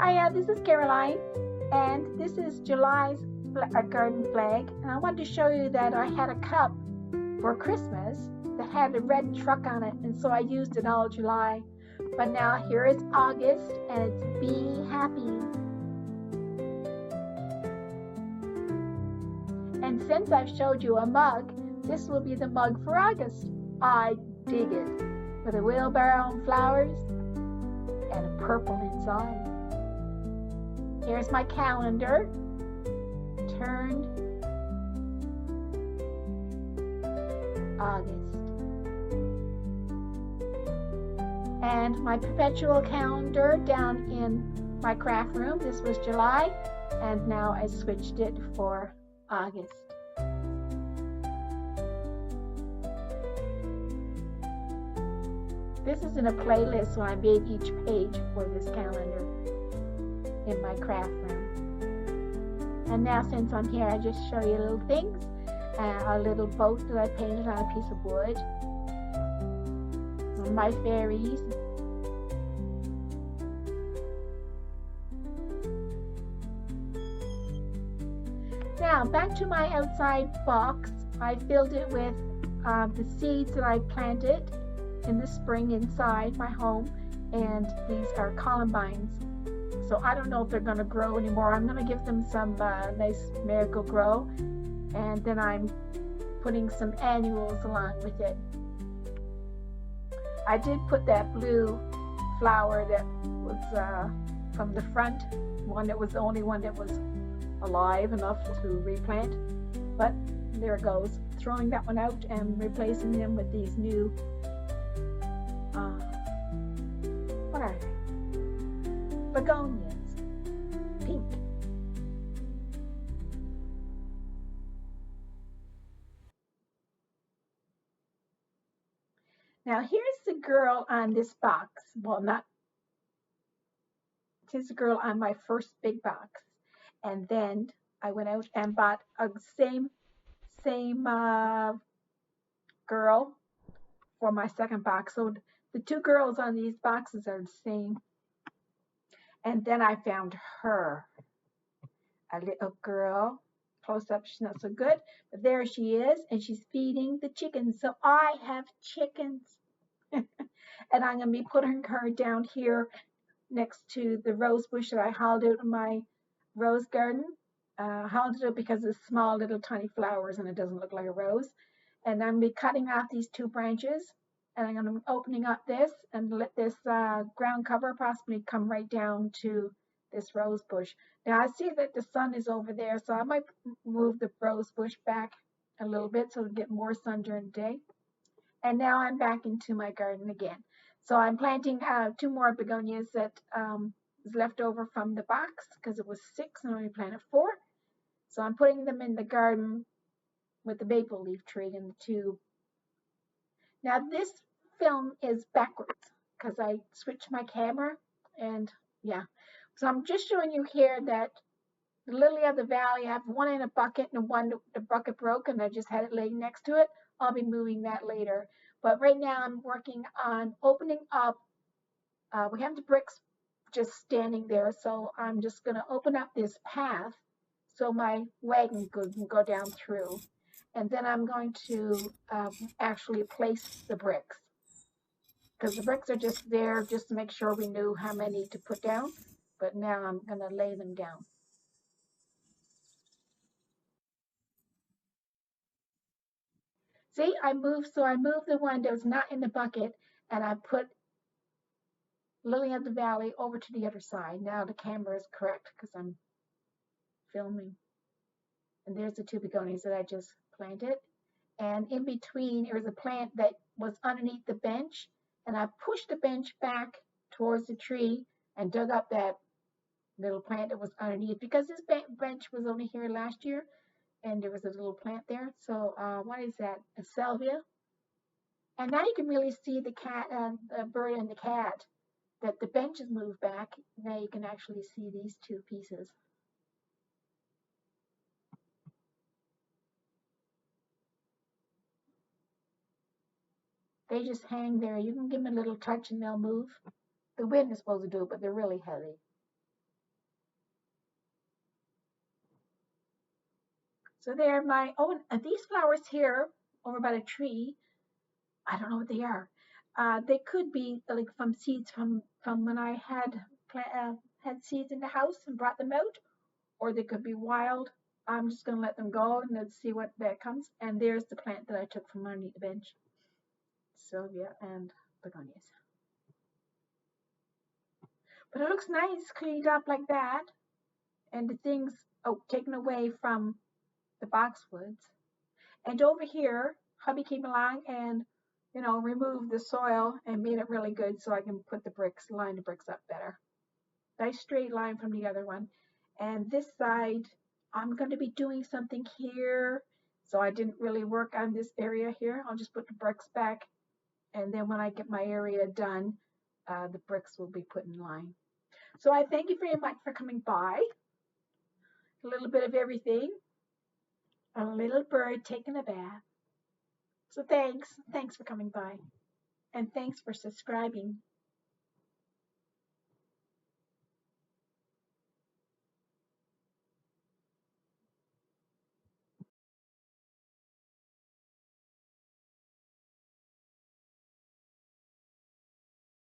Hi, this is Caroline, and this is July's garden flag. And I wanted to show you that I had a cup for Christmas that had a red truck on it, and so I used it all July. But now here is August, and it's Be Happy. And since I've showed you a mug, this will be the mug for August. I dig it, with a wheelbarrow and flowers and a purple inside. Here's my calendar, turned August. And my perpetual calendar down in my craft room, this was July, and now I switched it for August. This is in a playlist, so I made each page for this calendar in my craft room. And now since I'm here, I just show you little things. A little boat that I painted on a piece of wood. My fairies. Now back to my outside box. I filled it with the seeds that I planted in the spring inside my home, and these are columbines. So I don't know if they're going to grow anymore. I'm going to give them some nice Miracle-Gro, and then I'm putting some annuals along with it. I did put that blue flower that was from the front, one that was the only one that was alive enough to replant, but there it goes. Throwing that one out and replacing them with these new what are they? Begonias, pink. Now here's the girl on this box. Well, not, here's the girl on my first big box. And then I went out and bought a same girl for my second box. So the two girls on these boxes are the same. And then I found her, a little girl. Close up, she's not so good, but there she is, and she's feeding the chickens. So I have chickens. And I'm going to be putting her down here next to the rose bush that I hauled out in my rose garden. Hauled it out because it's small little tiny flowers and it doesn't look like a rose. And I'm going to be cutting off these two branches, and I'm going to be opening up this and let this ground cover possibly come right down to this rose bush. Now I see that the sun is over there, so I might move the rose bush back a little bit so to get more sun during the day. And now I'm back into my garden again. So I'm planting two more begonias that was left over from the box because it was 6 and I only planted 4. So I'm putting them in the garden with the maple leaf tree in the tube. Now this film is backwards because I switched my camera, and yeah. So I'm just showing you here that the lily of the valley, I have one in a bucket and one the bucket broke and I just had it laying next to it. I'll be moving that later. But right now I'm working on opening up, we have the bricks just standing there, so I'm just going to open up this path so my wagon can go down through. And then I'm going to actually place the bricks, because the bricks are just there just to make sure we knew how many to put down. But now I'm going to lay them down. See, I moved the one that was not in the bucket, and I put Lily of the Valley over to the other side. Now the camera is correct because I'm filming. And there's the two begonias that I just planted. And in between, there was a plant that was underneath the bench, and I pushed the bench back towards the tree and dug up that little plant that was underneath, because this bench was only here last year, and there was a little plant there. So what is that? A salvia. And now you can really see the cat, the bird and the cat, that the bench is moved back. Now you can actually see these two pieces. They just hang there. You can give them a little touch and they'll move. The wind is supposed to do it, but they're really heavy. So they're my own. These flowers here over by the tree, I don't know what they are. They could be like from seeds from when I had seeds in the house and brought them out, or they could be wild. I'm just gonna let them go and let's see what that comes. And there's the plant that I took from underneath the bench, Sylvia and begonias. But it looks nice, cleaned up like that, and the things taken away from the boxwoods. And over here, hubby came along and removed the soil and made it really good so I can put line the bricks up better. Nice straight line from the other one. And this side, I'm going to be doing something here. So I didn't really work on this area here. I'll just put the bricks back. And then when I get my area done, the bricks will be put in line. So I thank you very much for coming by. A little bit of everything. A little bird taking a bath. So thanks. Thanks for coming by. And thanks for subscribing